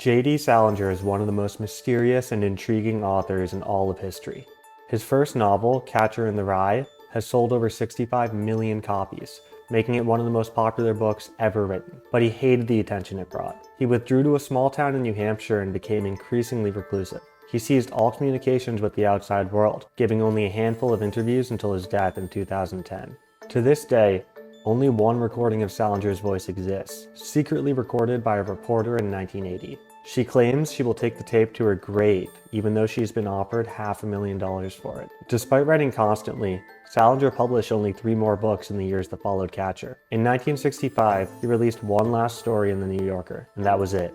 JD Salinger is one of the most mysterious and intriguing authors in all of history. His first novel, Cather in the Rye, has sold over 65 million copies, making it one of the most popular books ever written. But he hated the attention it brought. He withdrew to a small town in New Hampshire and became increasingly reclusive. He ceased all communications with the outside world, giving only a handful of interviews until his death in 2010. To this day, only one recording of Salinger's voice exists, secretly recorded by a reporter in 1980. She claims she will take the tape to her grave, even though she's been offered $500,000 for it. Despite writing constantly, Salinger published only 3 more books in the years that followed Cather. In 1965, he released one last story in the New Yorker, and that was it.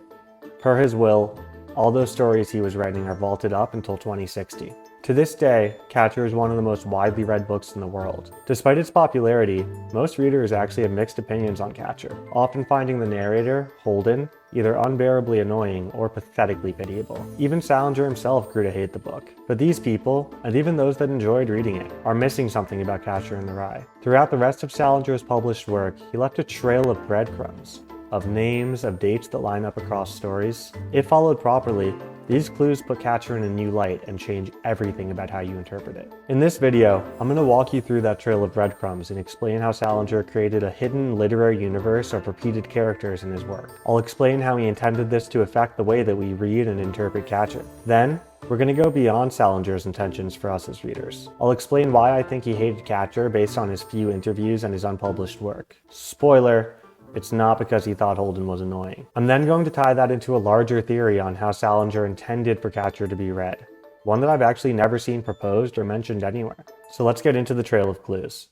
Per his will, all those stories he was writing are vaulted up until 2060. To this day, Cather is one of the most widely read books in the world. Despite its popularity, most readers actually have mixed opinions on Cather, often finding the narrator, Holden, either unbearably annoying or pathetically pitiable. Even Salinger himself grew to hate the book. But these people, and even those that enjoyed reading it, are missing something about Cather in the Rye. Throughout the rest of Salinger's published work, he left a trail of breadcrumbs, of names, of dates that line up across stories. If followed properly, these clues put Cather in a new light and change everything about how you interpret it. In this video, I'm going to walk you through that trail of breadcrumbs and explain how Salinger created a hidden literary universe of repeated characters in his work. I'll explain how he intended this to affect the way that we read and interpret Cather. Then, we're going to go beyond Salinger's intentions for us as readers. I'll explain why I think he hated Cather based on his few interviews and his unpublished work. Spoiler: it's not because he thought Holden was annoying. I'm then going to tie that into a larger theory on how Salinger intended for Cather to be read, one that I've actually never seen proposed or mentioned anywhere. So let's get into the trail of clues.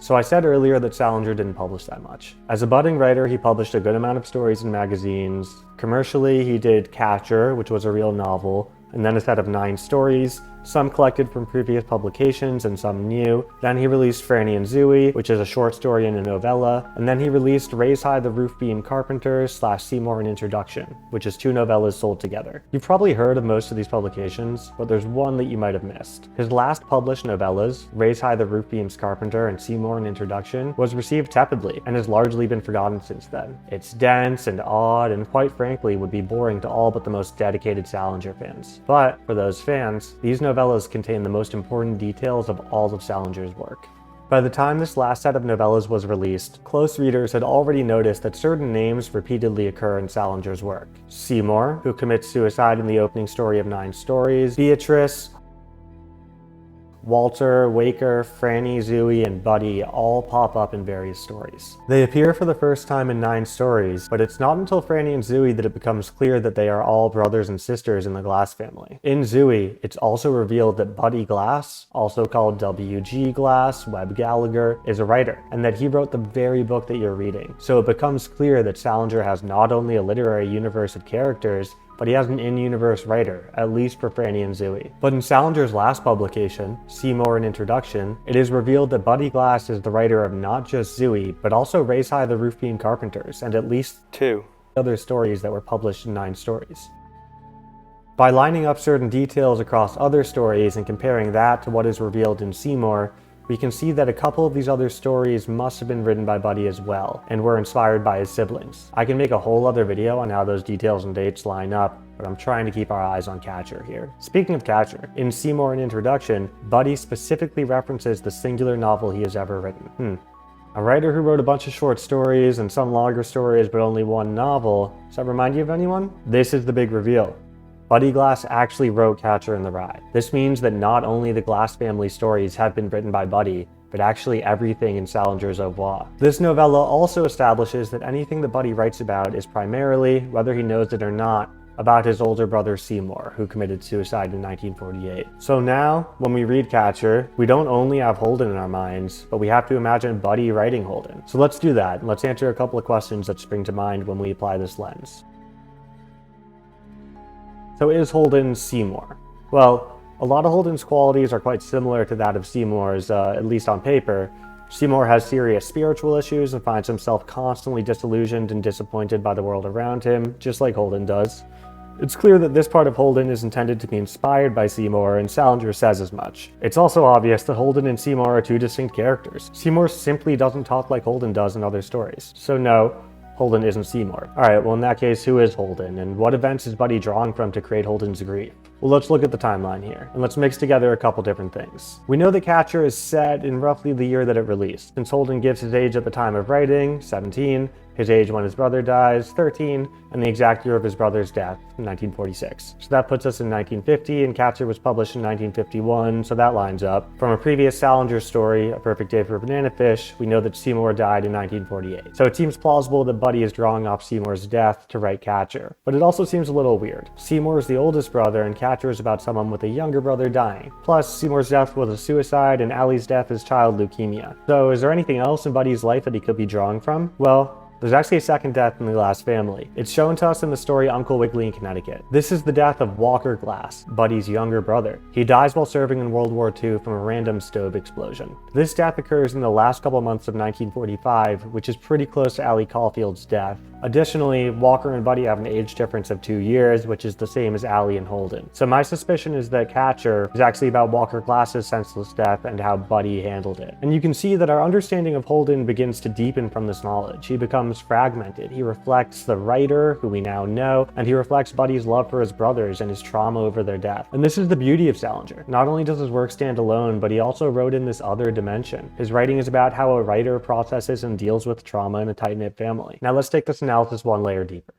So I said earlier that Salinger didn't publish that much. As a budding writer, he published a good amount of stories in magazines. Commercially, he did Cather, which was a real novel, and then a set of 9 stories, some collected from previous publications and some new. Then he released Franny and Zooey, which is a short story and a novella. And then he released Raise High the Roof Beam Carpenters / Seymour an Introduction, which is 2 novellas sold together. You've probably heard of most of these publications, but there's one that you might have missed. His last published novellas, Raise High the Roof Beam's Carpenter and Seymour an Introduction, was received tepidly and has largely been forgotten since then. It's dense and odd and quite frankly would be boring to all but the most dedicated Salinger fans. But for those fans, these novellas contain the most important details of all of Salinger's work. By the time this last set of novellas was released, close readers had already noticed that certain names repeatedly occur in Salinger's work. Seymour, who commits suicide in the opening story of 9 stories, Beatrice, Walter, Waker, Franny, Zooey, and Buddy all pop up in various stories. They appear for the first time in 9 stories, but it's not until Franny and Zooey that it becomes clear that they are all brothers and sisters in the Glass family. In Zooey, it's also revealed that Buddy Glass, also called W.G. Glass, Webb Gallagher, is a writer, and that he wrote the very book that you're reading. So it becomes clear that Salinger has not only a literary universe of characters, but he has an in-universe writer, at least for Franny and Zooey. But in Salinger's last publication, Seymour an Introduction, it is revealed that Buddy Glass is the writer of not just Zooey, but also Raise High the Roof Beam Carpenters, and at least 2 other stories that were published in 9 stories. By lining up certain details across other stories and comparing that to what is revealed in Seymour, we can see that a couple of these other stories must have been written by Buddy as well, and were inspired by his siblings. I can make a whole other video on how those details and dates line up, but I'm trying to keep our eyes on Cather here. Speaking of Cather, in Seymour an Introduction, Buddy specifically references the singular novel he has ever written. A writer who wrote a bunch of short stories and some longer stories but only one novel, does that remind you of anyone? This is the big reveal. Buddy Glass actually wrote Cather in the Rye. This means that not only the Glass family stories have been written by Buddy, but actually everything in Salinger's oeuvre. This novella also establishes that anything that Buddy writes about is primarily, whether he knows it or not, about his older brother Seymour, who committed suicide in 1948. So now, when we read Cather, we don't only have Holden in our minds, but we have to imagine Buddy writing Holden. So let's do that, and let's answer a couple of questions that spring to mind when we apply this lens. So is Holden Seymour? Well, a lot of Holden's qualities are quite similar to that of Seymour's, at least on paper. Seymour has serious spiritual issues and finds himself constantly disillusioned and disappointed by the world around him, just like Holden does. It's clear that this part of Holden is intended to be inspired by Seymour, and Salinger says as much. It's also obvious that Holden and Seymour are two distinct characters. Seymour simply doesn't talk like Holden does in other stories. So no, Holden isn't Seymour. Alright, well in that case, who is Holden, and what events is Buddy drawing from to create Holden's grief? Well, let's look at the timeline here, and let's mix together a couple different things. We know that Cather is set in roughly the year that it released, since Holden gives his age at the time of writing, 17, his age when his brother dies, 13, and the exact year of his brother's death, 1946. So that puts us in 1950, and Cather was published in 1951, so that lines up. From a previous Salinger story, A Perfect Day for a Banana Fish, we know that Seymour died in 1948. So it seems plausible that Buddy is drawing off Seymour's death to write Cather. But it also seems a little weird. Seymour is the oldest brother, and Cather is about someone with a younger brother dying. Plus, Seymour's death was a suicide, and Allie's death is child leukemia. So is there anything else in Buddy's life that he could be drawing from? Well, there's actually a second death in the Glass family. It's shown to us in the story Uncle Wiggily in Connecticut. This is the death of Walker Glass, Buddy's younger brother. He dies while serving in World War II from a random stove explosion. This death occurs in the last couple months of 1945, which is pretty close to Allie Caulfield's death. Additionally, Walker and Buddy have an age difference of 2 years, which is the same as Allie and Holden. So my suspicion is that Cather is actually about Walker Glass's senseless death and how Buddy handled it. And you can see that our understanding of Holden begins to deepen from this knowledge. He becomes fragmented. He reflects the writer, who we now know, and he reflects Buddy's love for his brothers and his trauma over their death. And this is the beauty of Salinger. Not only does his work stand alone, but he also wrote in this other dimension. His writing is about how a writer processes and deals with trauma in a tight-knit family. Now let's take this analysis one layer deeper.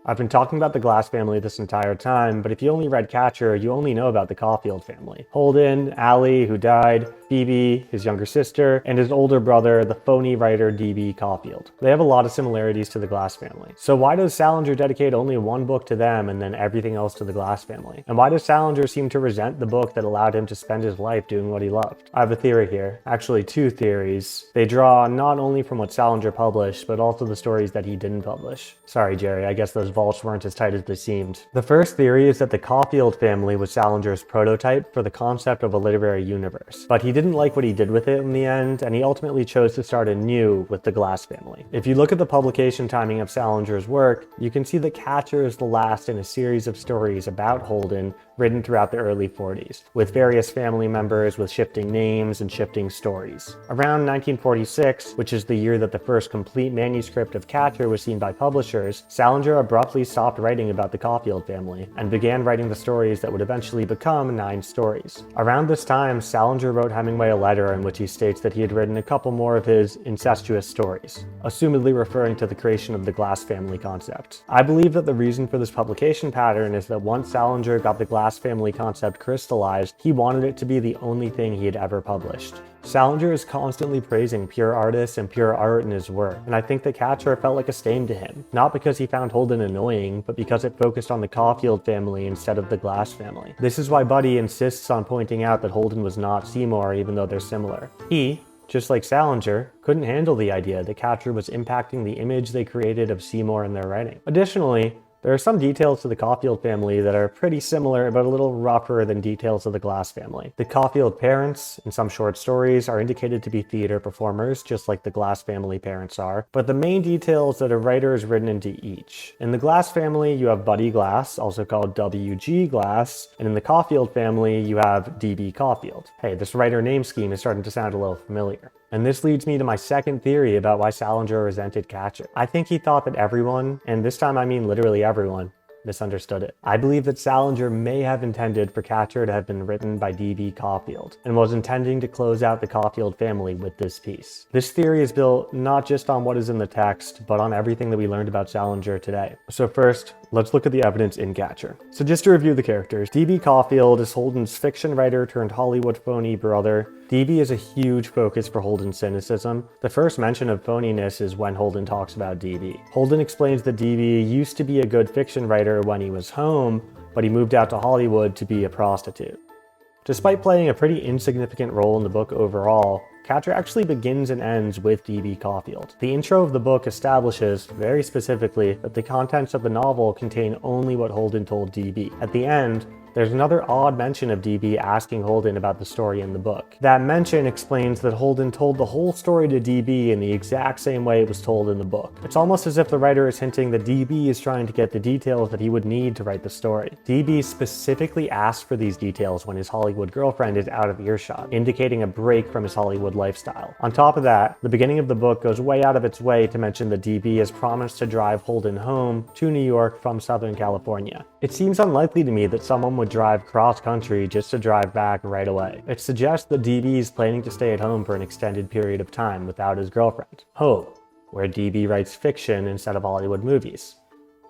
I've been talking about the Glass family this entire time, but if you only read Cather, you only know about the Caulfield family. Holden, Allie, who died, Phoebe, his younger sister, and his older brother, the phony writer D.B. Caulfield. They have a lot of similarities to the Glass family. So why does Salinger dedicate only one book to them and then everything else to the Glass family? And why does Salinger seem to resent the book that allowed him to spend his life doing what he loved? I have a theory here. Actually, two theories. They draw not only from what Salinger published, but also the stories that he didn't publish. Sorry, Jerry, I guess those vaults weren't as tight as they seemed. The first theory is that the Caulfield family was Salinger's prototype for the concept of a literary universe, but he didn't like what he did with it in the end, and he ultimately chose to start anew with the Glass family. If you look at the publication timing of Salinger's work, you can see that Cather is the last in a series of stories about Holden written throughout the early 40s, with various family members with shifting names and shifting stories. Around 1946, which is the year that the first complete manuscript of Cather was seen by publishers, Salinger abruptly stopped writing about the Caulfield family and began writing the stories that would eventually become 9 stories. Around this time, Salinger wrote Hemingway a letter in which he states that he had written a couple more of his incestuous stories, assumedly referring to the creation of the Glass family concept. I believe that the reason for this publication pattern is that once Salinger got the Glass family concept crystallized, he wanted it to be the only thing he had ever published. Salinger is constantly praising pure artists and pure art in his work, and I think that Cather felt like a stain to him, not because he found Holden annoying, but because it focused on the Caulfield family instead of the Glass family. This is why Buddy insists on pointing out that Holden was not Seymour even though they're similar. He, just like Salinger, couldn't handle the idea that Cather was impacting the image they created of Seymour in their writing. Additionally, there are some details to the Caulfield family that are pretty similar but a little rougher than details of the Glass family. The Caulfield parents, in some short stories, are indicated to be theater performers, just like the Glass family parents are, but the main details that a writer has written into each. In the Glass family, you have Buddy Glass, also called W.G. Glass, and in the Caulfield family, you have D.B. Caulfield. Hey, this writer name scheme is starting to sound a little familiar. And this leads me to my second theory about why Salinger resented Cather. I think he thought that everyone, and this time I mean literally everyone, misunderstood it. I believe that Salinger may have intended for Cather to have been written by D.B. Caulfield, and was intending to close out the Caulfield family with this piece. This theory is built not just on what is in the text, but on everything that we learned about Salinger today. So first, let's look at the evidence in Cather. So just to review the characters, D.B. Caulfield is Holden's fiction writer turned Hollywood phony brother. D.B. is a huge focus for Holden's cynicism. The first mention of phoniness is when Holden talks about D.B. Holden explains that D.B. used to be a good fiction writer when he was home, but he moved out to Hollywood to be a prostitute. Despite playing a pretty insignificant role in the book overall, Cather actually begins and ends with D.B. Caulfield. The intro of the book establishes, very specifically, that the contents of the novel contain only what Holden told D.B. At the end, There's another odd mention of DB asking Holden about the story in the book. That mention explains that Holden told the whole story to DB in the exact same way it was told in the book. It's almost as if the writer is hinting that DB is trying to get the details that he would need to write the story. DB specifically asked for these details when his Hollywood girlfriend is out of earshot, indicating a break from his Hollywood lifestyle. On top of that, the beginning of the book goes way out of its way to mention that DB has promised to drive Holden home to New York from Southern California. It seems unlikely to me that someone would drive cross-country just to drive back right away. It suggests that DB is planning to stay at home for an extended period of time without his girlfriend. Home, where DB writes fiction instead of Hollywood movies.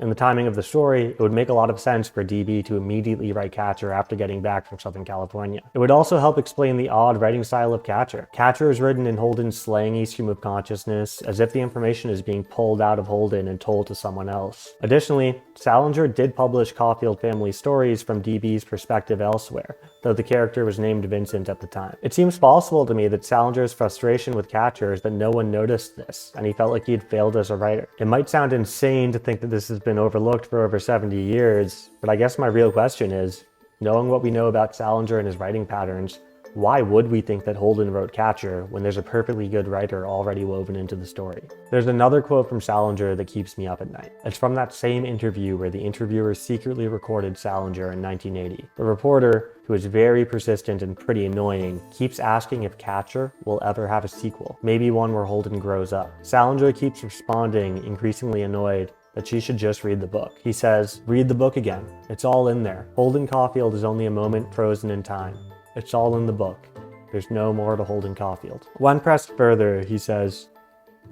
In the timing of the story, it would make a lot of sense for DB to immediately write Cather after getting back from Southern California. It would also help explain the odd writing style of Cather. Cather is written in Holden's slangy stream of consciousness, as if the information is being pulled out of Holden and told to someone else. Additionally, Salinger did publish Caulfield family stories from DB's perspective elsewhere, though the character was named Vincent at the time. It seems possible to me that Salinger's frustration with Cather is that no one noticed this, and he felt like he had failed as a writer. It might sound insane to think that this has been overlooked for over 70 years, but I guess my real question is, knowing what we know about Salinger and his writing patterns, why would we think that Holden wrote Cather when there's a perfectly good writer already woven into the story? There's another quote from Salinger that keeps me up at night. It's from that same interview where the interviewer secretly recorded Salinger in 1980. The reporter, who is very persistent and pretty annoying, keeps asking if Cather will ever have a sequel, maybe one where Holden grows up. Salinger keeps responding, increasingly annoyed, that she should just read the book. He says, "Read the book again. It's all in there. Holden Caulfield is only a moment frozen in time. It's all in the book. There's no more to Holden Caulfield." When pressed further, he says,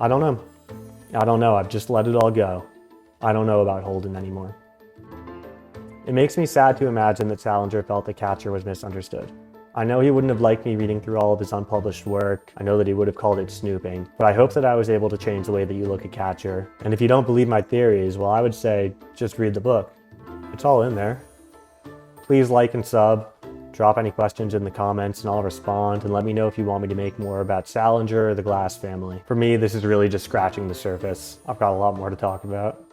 I don't know. I've just let it all go. I don't know about Holden anymore." It makes me sad to imagine that Salinger felt that Cather was misunderstood. I know he wouldn't have liked me reading through all of his unpublished work. I know that he would have called it snooping, but I hope that I was able to change the way that you look at Cather. And if you don't believe my theories, well, I would say just read the book. It's all in there. Please like and sub. Drop any questions in the comments and I'll respond, and let me know if you want me to make more about Salinger or the Glass family. For me, this is really just scratching the surface. I've got a lot more to talk about.